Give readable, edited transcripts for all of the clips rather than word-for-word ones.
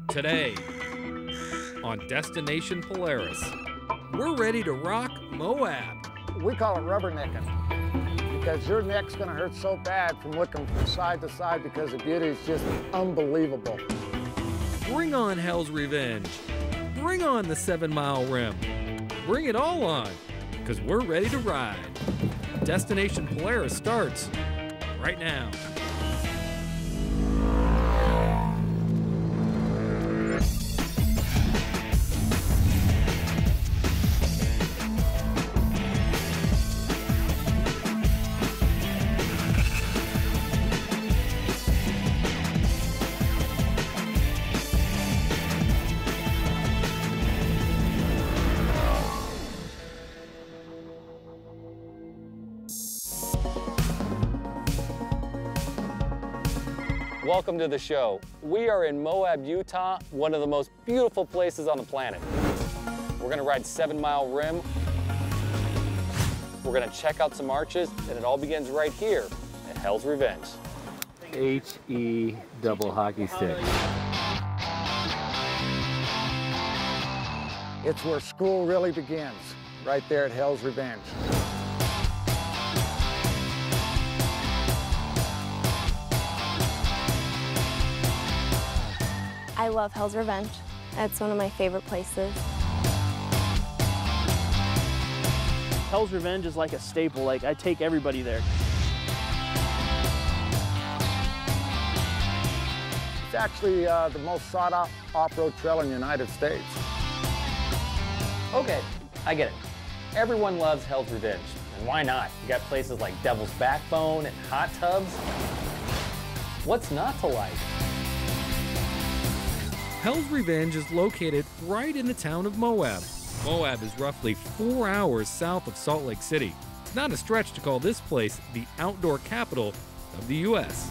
Today on Destination Polaris, we're ready to rock Moab. We call it rubbernecking because your neck's going to hurt so bad from looking from side to side because the beauty is just unbelievable. Bring on Hell's Revenge. Bring on the 7-mile rim. Bring it all on, because we're ready to ride. Destination Polaris starts right now. Welcome to the show. We are in Moab, Utah, one of the most beautiful places on the planet. We're gonna ride 7-mile rim. We're gonna check out some arches, and it all begins right here at Hell's Revenge. HE double hockey stick. It's where school really begins, right there at Hell's Revenge. I love Hell's Revenge. It's one of my favorite places. Hell's Revenge is like a staple. Like, I take everybody there. It's actually the most sought-out off-road trail in the United States. Okay, I get it. Everyone loves Hell's Revenge, and why not? You got places like Devil's Backbone and hot tubs. What's not to like? Hell's Revenge is located right in the town of Moab. Moab is roughly 4 hours south of Salt Lake City. It's not a stretch to call this place the outdoor capital of the U.S.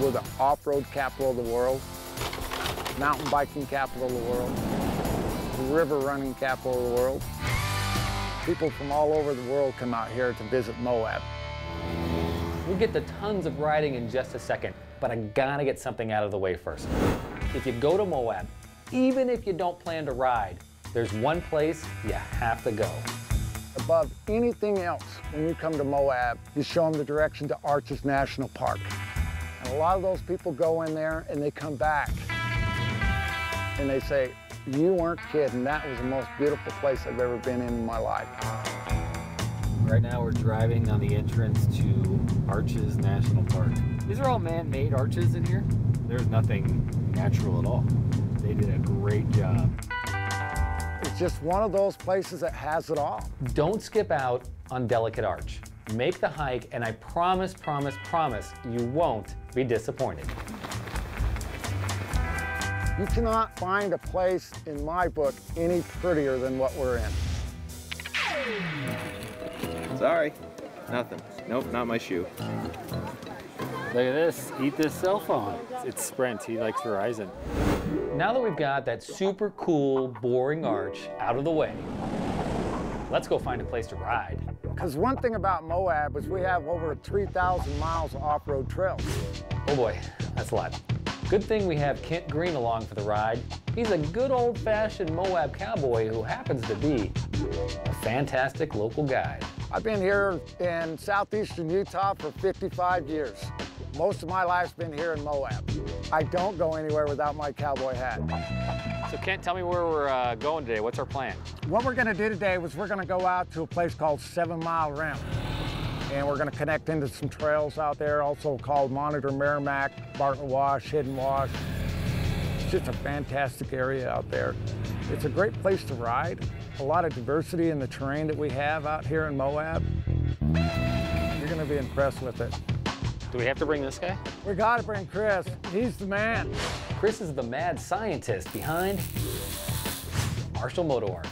We're the off-road capital of the world, mountain biking capital of the world, the river running capital of the world. People from all over the world come out here to visit Moab. We'll get to tons of riding in just a second, but I gotta get something out of the way first. If you go to Moab, even if you don't plan to ride, there's one place you have to go. Above anything else, when you come to Moab, you show them the direction to Arches National Park. And a lot of those people go in there and they come back and they say, "You weren't kidding, that was the most beautiful place I've ever been in my life." Right now we're driving on the entrance to Arches National Park. These are all man-made arches in here. There's nothing natural at all. They did a great job. It's just one of those places that has it all. Don't skip out on Delicate Arch. Make the hike, and I promise, promise, promise, you won't be disappointed. You cannot find a place in my book any prettier than what we're in. Sorry, nothing. Nope, not my shoe. Look at this, eat this cell phone. It's Sprint, he likes Verizon. Now that we've got that super cool, boring arch out of the way, let's go find a place to ride. Because one thing about Moab is we have over 3,000 miles of off-road trails. Oh boy, that's a lot. Good thing we have Kent Green along for the ride. He's a good old-fashioned Moab cowboy who happens to be a fantastic local guide. I've been here in southeastern Utah for 55 years. Most of my life's been here in Moab. I don't go anywhere without my cowboy hat. So Kent, tell me where we're going today. What's our plan? What we're gonna do today was we're gonna go out to a place called 7-Mile Rim. And we're gonna connect into some trails out there, also called Monitor Merrimack, Bartlett Wash, Hidden Wash. It's just a fantastic area out there. It's a great place to ride. A lot of diversity in the terrain that we have out here in Moab. You're gonna be impressed with it. Do we have to bring this guy? We gotta bring Chris. He's the man. Chris is the mad scientist behind Marshall Moto Art.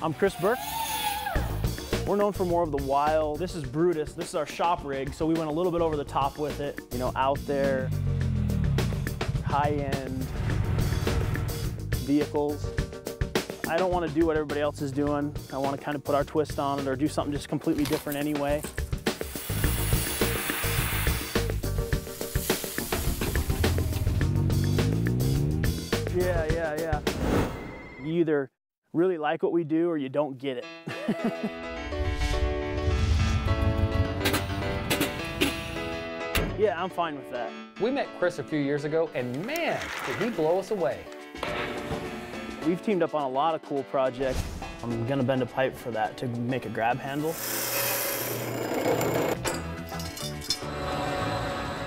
I'm Chris Burke. We're known for more of the wild. This is Brutus. This is our shop rig, so we went a little bit over the top with it. You know, out there, high end. vehicles. I don't want to do what everybody else is doing. I want to kind of put our twist on it or do something just completely different anyway. Yeah. You either really like what we do or you don't get it. Yeah, I'm fine with that. We met Chris a few years ago, and man, did he blow us away. We've teamed up on a lot of cool projects. I'm gonna bend a pipe for that to make a grab handle.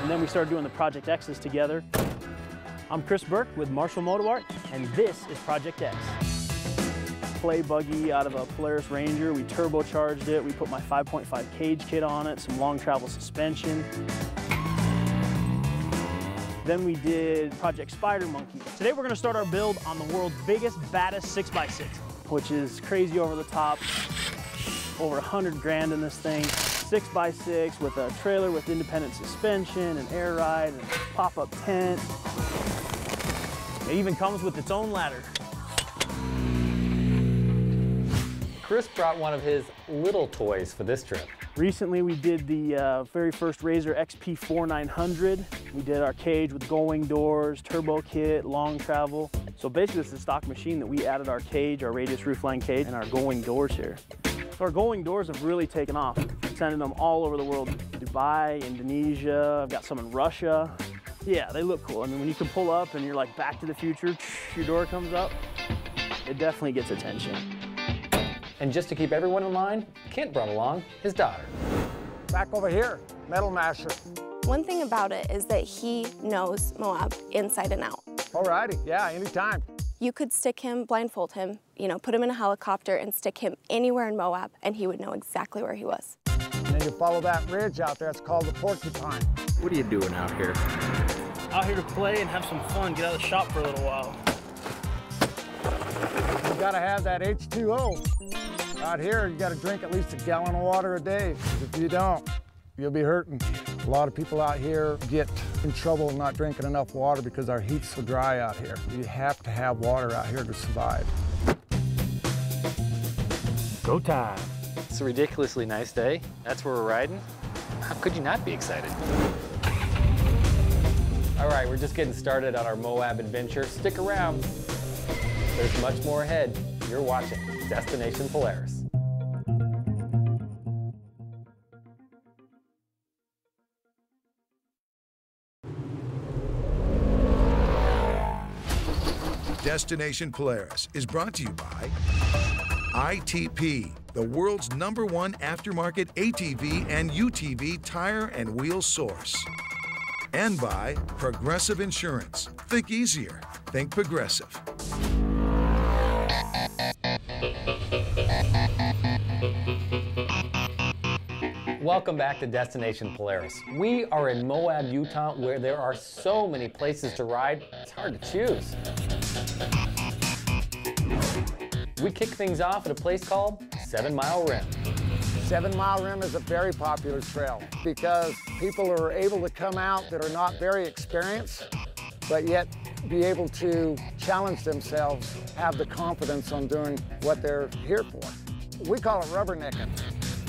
And then we started doing the Project X's together. I'm Chris Burke with Marshall Moto Art, and this is Project X. Play buggy out of a Polaris Ranger. We turbocharged it. We put my 5.5 cage kit on it, some long travel suspension. Then we did Project Spider-Monkey. Today we're gonna start our build on the world's biggest, baddest 6x6, which is crazy over the top. Over 100 grand in this thing. 6x6 with a trailer with independent suspension, and air ride, and pop-up tent. It even comes with its own ladder. Chris brought one of his little toys for this trip. Recently we did the very first Razor XP 4900. We did our cage with going doors, turbo kit, long travel. So basically this is a stock machine that we added our cage, our radius roofline cage, and our going doors here. So our going doors have really taken off. Sending them all over the world. Dubai, Indonesia, I've got some in Russia. Yeah, they look cool. I mean, when you can pull up and you're like Back to the Future, your door comes up, it definitely gets attention. And just to keep everyone in line, Kent brought along his daughter. Back over here, Metal Masher. One thing about it is that he knows Moab inside and out. Alrighty, yeah, anytime. You could stick him, blindfold him, you know, put him in a helicopter and stick him anywhere in Moab, and he would know exactly where he was. And then you follow that ridge out there, it's called the Porcupine. What are you doing out here? Out here to play and have some fun, get out of the shop for a little while. You gotta have that H2O. Out here, you gotta drink at least a gallon of water a day. If you don't, you'll be hurting. A lot of people out here get in trouble not drinking enough water because our heat's so dry out here. You have to have water out here to survive. Go time. It's a ridiculously nice day. That's where we're riding. How could you not be excited? All right, we're just getting started on our Moab adventure. Stick around. There's much more ahead. You're watching Destination Polaris. Destination Polaris is brought to you by ITP, the world's #1 aftermarket ATV and UTV tire and wheel source. And by Progressive Insurance. Think easier. Think Progressive. Welcome back to Destination Polaris. We are in Moab, Utah, where there are so many places to ride, it's hard to choose. We kick things off at a place called 7 Mile Rim. 7 Mile Rim is a very popular trail because people are able to come out that are not very experienced, but yet be able to challenge themselves, have the confidence on doing what they're here for. We call it rubbernecking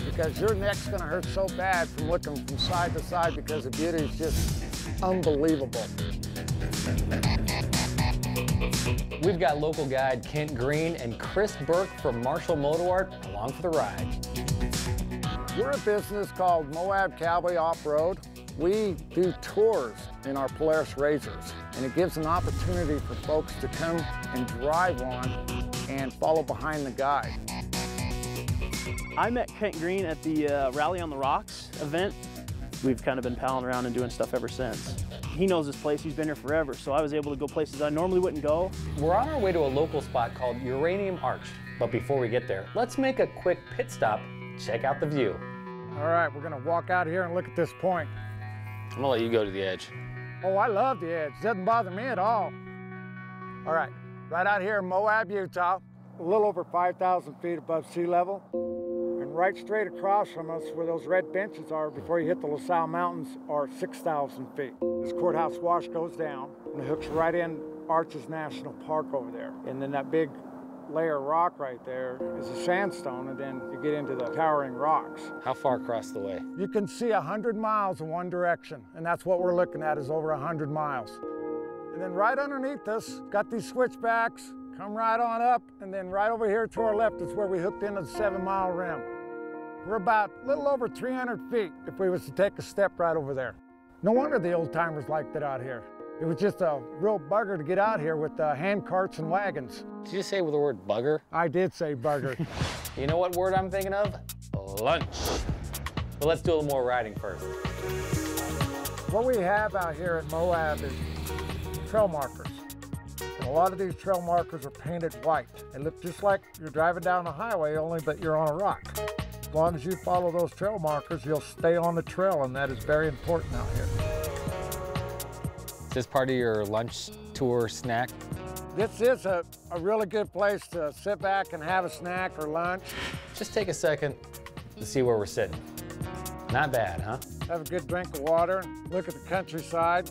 because your neck's gonna hurt so bad from looking from side to side because the beauty is just unbelievable. We've got local guide Kent Green and Chris Burke from Marshall Moto Art along for the ride. We're a business called Moab Cowboy Off-Road. We do tours in our Polaris Razors, and it gives an opportunity for folks to come and drive one and follow behind the guide. I met Kent Green at the Rally on the Rocks event. We've kind of been palling around and doing stuff ever since. He knows this place, he's been here forever, so I was able to go places I normally wouldn't go. We're on our way to a local spot called Uranium Arch, but before we get there, let's make a quick pit stop, check out the view. All right, we're gonna walk out here and look at this point. I'm gonna let you go to the edge. Oh, I love the edge, doesn't bother me at all. All right, right out here in Moab, Utah, a little over 5,000 feet above sea level. And right straight across from us where those red benches are before you hit the LaSalle Mountains are 6,000 feet. This courthouse wash goes down and it hooks right in Arches National Park over there. And then that big layer of rock right there is a sandstone, and then you get into the towering rocks. How far across the way? You can see 100 miles in one direction, and that's what we're looking at, is over 100 miles. And then right underneath us, got these switchbacks, come right on up, and then right over here to our left is where we hooked into the 7 Mile Rim. We're about a little over 300 feet if we was to take a step right over there. No wonder the old timers liked it out here. It was just a real bugger to get out here with hand carts and wagons. Did you say the word bugger? I did say bugger. You know what word I'm thinking of? Lunch. But let's do a little more riding first. What we have out here at Moab is trail markers. And a lot of these trail markers are painted white. They look just like you're driving down a highway, only but you're on a rock. As long as you follow those trail markers, you'll stay on the trail, and that is very important out here. Is this part of your lunch tour snack? This is a really good place to sit back and have a snack or lunch. Just take a second to see where we're sitting. Not bad, huh? Have a good drink of water, look at the countryside.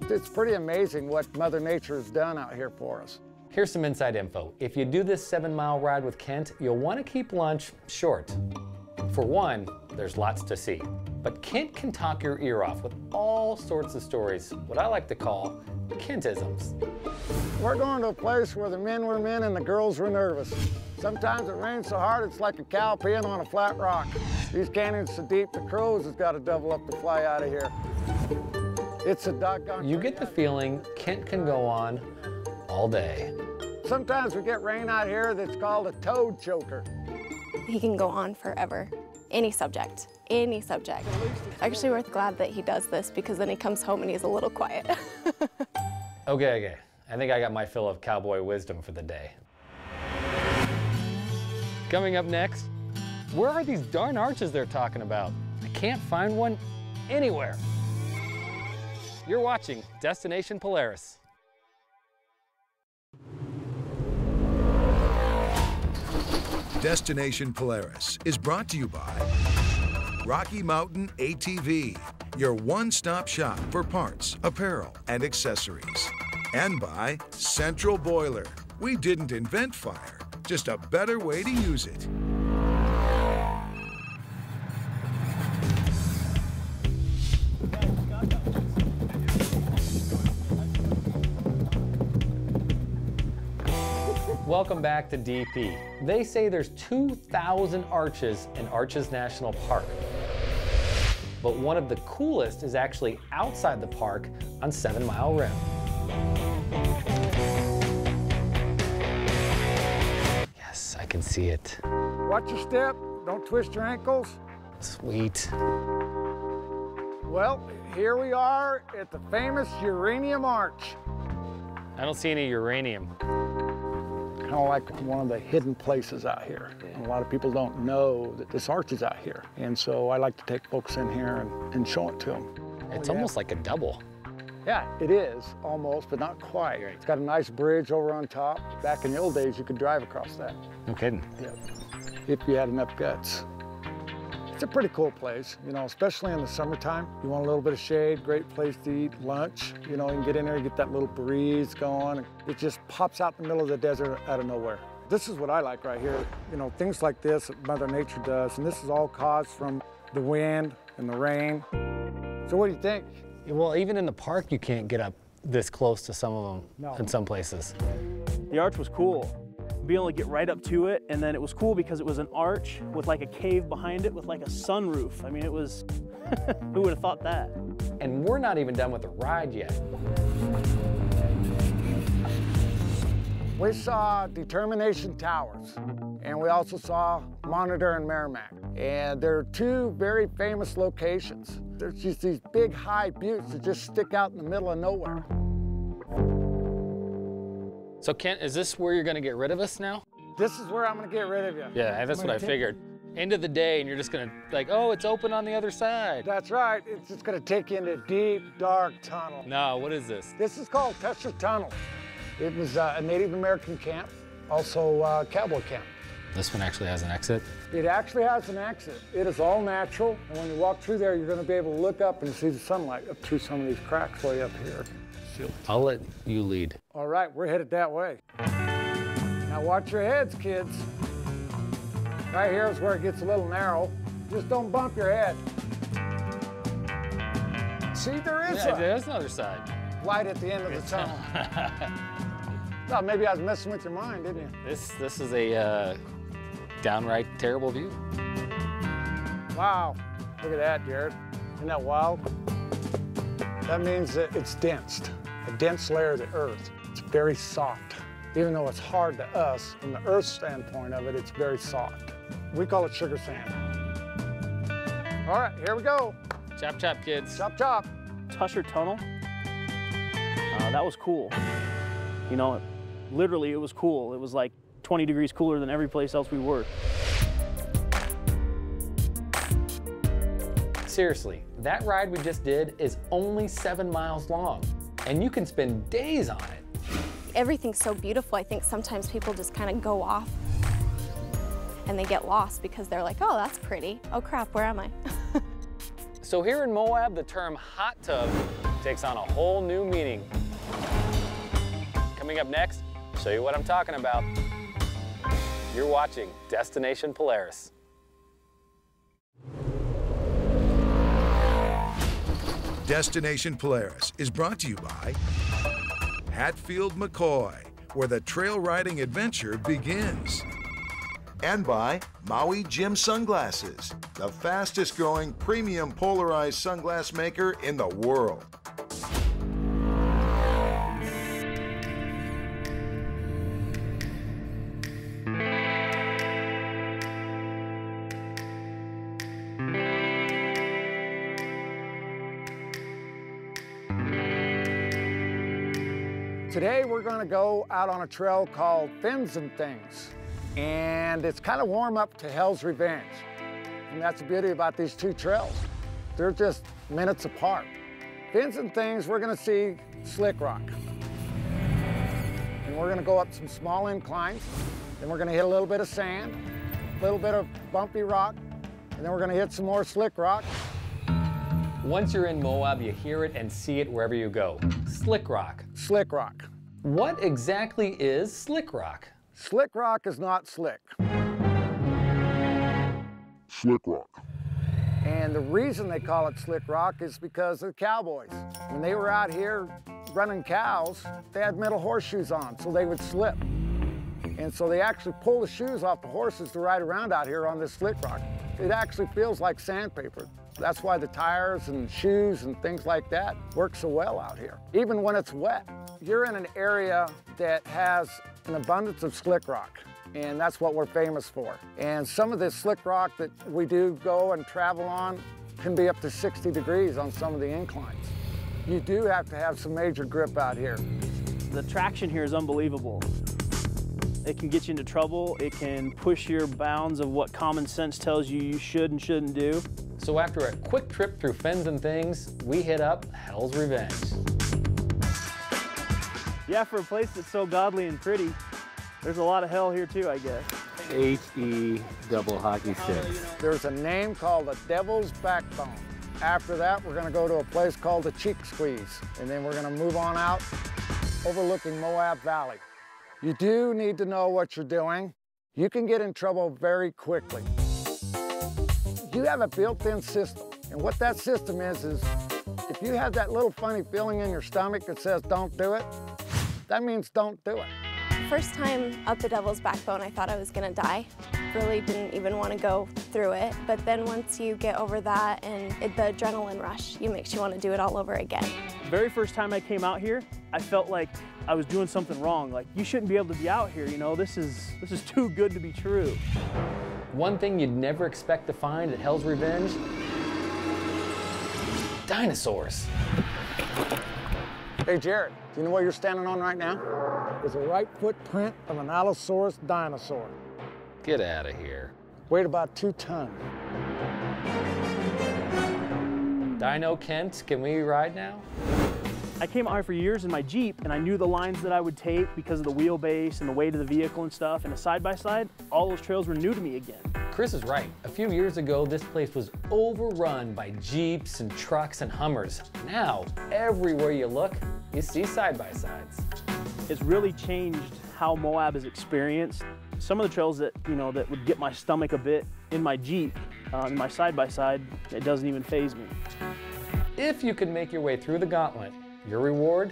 It's pretty amazing what Mother Nature has done out here for us. Here's some inside info. If you do this 7 mile ride with Kent, you'll want to keep lunch short. For one, there's lots to see. But Kent can talk your ear off with all sorts of stories, what I like to call Kentisms. We're going to a place where the men were men and the girls were nervous. Sometimes it rains so hard it's like a cow peeing on a flat rock. These canyons so deep the crows has got to double up to fly out of here. It's a doggone. You get the feeling Kent can go on all day. Sometimes we get rain out here that's called a toad choker. He can go on forever. Any subject, any subject. Actually, we're glad that he does this because then he comes home and he's a little quiet. Okay. I think I got my fill of cowboy wisdom for the day. Coming up next, where are these darn arches they're talking about? I can't find one anywhere. You're watching Destination Polaris. Destination Polaris is brought to you by Rocky Mountain ATV, your one-stop shop for parts, apparel, and accessories. And by Central Boiler. We didn't invent fire, just a better way to use it. Welcome back to DP. They say there's 2,000 arches in Arches National Park. But one of the coolest is actually outside the park on 7 Mile Rim. Yes, I can see it. Watch your step, don't twist your ankles. Sweet. Well, here we are at the famous Uranium Arch. I don't see any uranium. Kind of like one of the hidden places out here. And a lot of people don't know that this arch is out here. And so I like to take folks in here and show it to them. It's almost like a double. Yeah, it is almost, but not quite. It's got a nice bridge over on top. Back in the old days, you could drive across that. No kidding. Yeah, if you had enough guts. It's a pretty cool place, you know, especially in the summertime. You want a little bit of shade, great place to eat lunch. You know, you can get in there, you get that little breeze going. It just pops out in the middle of the desert out of nowhere. This is what I like right here. You know, things like this that Mother Nature does, and this is all caused from the wind and the rain. So what do you think? Well, even in the park, you can't get up this close to some of them in some places. The arch was cool. Be able to get right up to it, and then it was cool because it was an arch with like a cave behind it with like a sunroof. I mean, it was, who would have thought that? And we're not even done with the ride yet. We saw Determination Towers, and we also saw Monitor and Merrimack. And there are two very famous locations. There's just these big high buttes that just stick out in the middle of nowhere. So Kent, is this where you're gonna get rid of us now? This is where I'm gonna get rid of you. Yeah, that's what I figured. End of the day, and you're just gonna like, oh, it's open on the other side. That's right. It's just gonna take you into a deep, dark tunnel. No, what is this? This is called Tusher Tunnel. It was a Native American camp, also a cowboy camp. This one actually has an exit? It actually has an exit. It is all natural, and when you walk through there, you're gonna be able to look up and see the sunlight up through some of these cracks way up here. I'll let you lead. All right, we're headed that way. Now watch your heads, kids. Right here is where it gets a little narrow. Just don't bump your head. See, there is there's another side. light at the end of the tunnel. Thought maybe I was messing with your mind, didn't you? This is a downright terrible view. Wow, look at that, Jared. Isn't that wild? That means that it's dense, a dense layer of the earth. It's very soft. Even though it's hard to us, from the earth standpoint of it, it's very soft. We call it sugar sand. All right, here we go. Chop, chop, kids. Chop, chop. Tusher Tunnel, that was cool. You know, literally it was cool. It was like 20 degrees cooler than every place else we were. Seriously, that ride we just did is only 7 miles long, and you can spend days on it. Everything's so beautiful. I think sometimes people just kind of go off and they get lost because they're like, oh, that's pretty. Oh crap, where am I? So here in Moab, the term hot tub takes on a whole new meaning. Coming up next, I'll show you what I'm talking about. You're watching Destination Polaris. Destination Polaris is brought to you by Hatfield McCoy, where the trail riding adventure begins. And by Maui Jim Sunglasses, the fastest growing premium polarized sunglass maker in the world. Today we're going to go out on a trail called Fins and Things. And it's kind of warm up to Hell's Revenge. And that's the beauty about these two trails. They're just minutes apart. Fins and Things, we're going to see slick rock. And we're going to go up some small inclines. Then we're going to hit a little bit of sand, a little bit of bumpy rock, and then we're going to hit some more slick rock. Once you're in Moab, you hear it and see it wherever you go. Slick rock. Slick rock. What exactly is slick rock? Slick rock is not slick. Slick rock. And the reason they call it slick rock is because of the cowboys. When they were out here running cows, they had metal horseshoes on, so they would slip. And so they actually pull the shoes off the horses to ride around out here on this slick rock. It actually feels like sandpaper. That's why the tires and shoes and things like that work so well out here, even when it's wet. You're in an area that has an abundance of slick rock, and that's what we're famous for. And some of this slick rock that we do go and travel on can be up to 60 degrees on some of the inclines. You do have to have some major grip out here. The traction here is unbelievable. It can get you into trouble. It can push your bounds of what common sense tells you you should and shouldn't do. So after a quick trip through Fins and Things, we hit up Hell's Revenge. Yeah, for a place that's so godly and pretty, there's a lot of hell here too, I guess. H-E double hockey sticks. There's a name called the Devil's Backbone. After that, we're gonna go to a place called the Cheek Squeeze, and then we're gonna move on out overlooking Moab Valley. You do need to know what you're doing. You can get in trouble very quickly. You have a built-in system, and what that system is if you have that little funny feeling in your stomach that says don't do it, that means don't do it. First time up the Devil's Backbone, I thought I was gonna die. Really didn't even want to go through it. But then once you get over that and the adrenaline rush, it makes you want to do it all over again. The very first time I came out here, I felt like I was doing something wrong. Like, you shouldn't be able to be out here, you know? This is too good to be true. One thing you'd never expect to find at Hell's Revenge: dinosaurs. Hey, Jared, do you know what you're standing on right now? It's a right footprint of an Allosaurus dinosaur. Get out of here. Weighed about 2 tons. Dino Kent, can we ride now? I came out here for years in my Jeep, and I knew the lines that I would take because of the wheelbase and the weight of the vehicle and stuff, and a side-by-side, all those trails were new to me again. Chris is right. A few years ago, this place was overrun by Jeeps and trucks and Hummers. Now, everywhere you look, you see side-by-sides. It's really changed how Moab is experienced. Some of the trails that, that would get my stomach a bit in my Jeep, in my side-by-side, it doesn't even faze me. If you can make your way through the gauntlet, your reward,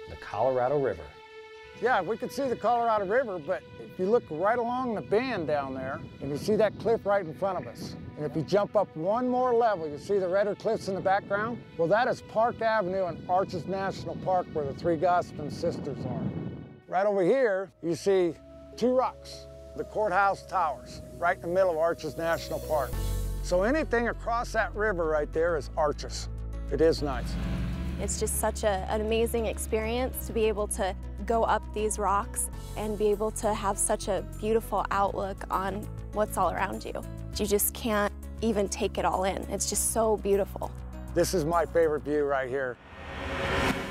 the Colorado River. Yeah, we could see the Colorado River, but if you look right along the bend down there, and you see that cliff right in front of us, and if you jump up one more level, you see the redder cliffs in the background? Well, that is Park Avenue in Arches National Park, where the three Gospin sisters are. Right over here, you see two rocks, the courthouse towers, right in the middle of Arches National Park. So anything across that river right there is Arches. It is nice. It's just such an amazing experience to be able to go up these rocks and be able to have such a beautiful outlook on what's all around you. You just can't even take it all in. It's just so beautiful. This is my favorite view right here.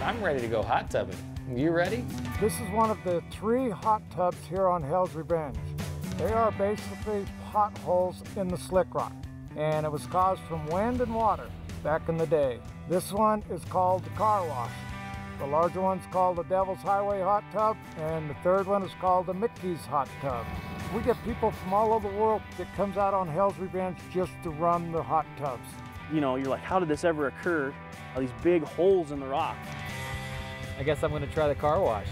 I'm ready to go hot tubbing. You ready? This is one of the 3 hot tubs here on Hell's Revenge. They are basically potholes in the slick rock, and it was caused from wind and water back in the day. This one is called the car wash. The larger one's called the Devil's Highway hot tub, and the third one is called the Mickey's hot tub. We get people from all over the world that comes out on Hell's Revenge just to run the hot tubs. You're like, how did this ever occur? All these big holes in the rock. I guess I'm going to try the car wash.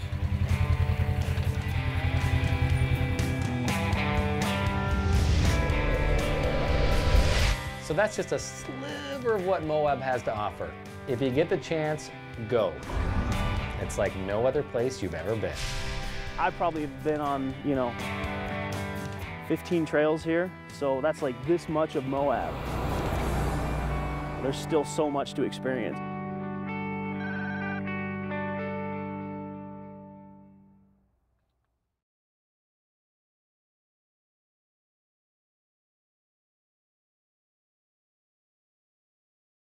So that's just a sliver of what Moab has to offer. If you get the chance, go. It's like no other place you've ever been. I've probably been on, 15 trails here, so that's like this much of Moab. There's still so much to experience.